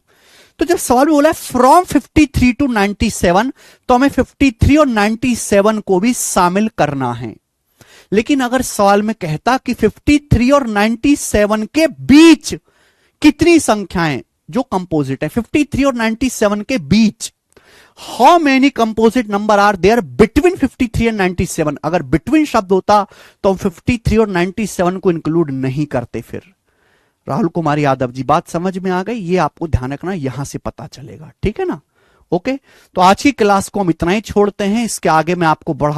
तो जब सवाल में बोला है फ्रॉम 53 टू 97, तो हमें 53 और 97 को भी शामिल करना है। लेकिन अगर सवाल में कहता कि 53 और 97 के बीच कितनी संख्याएं जो कंपोजिट है, 53 और 97 के बीच, how many composite number are there between 53 and 97। अगर बिटवीन शब्द होता तो हम 53 और 97 को इंक्लूड नहीं करते। फिर राहुल कुमार यादव जी बात समझ में आ गई, ये आपको ध्यान रखना, यहां से पता चलेगा। ठीक है ना। ओके, तो आज की क्लास को हम इतना ही छोड़ते हैं, इसके आगे मैं आपको बढ़ा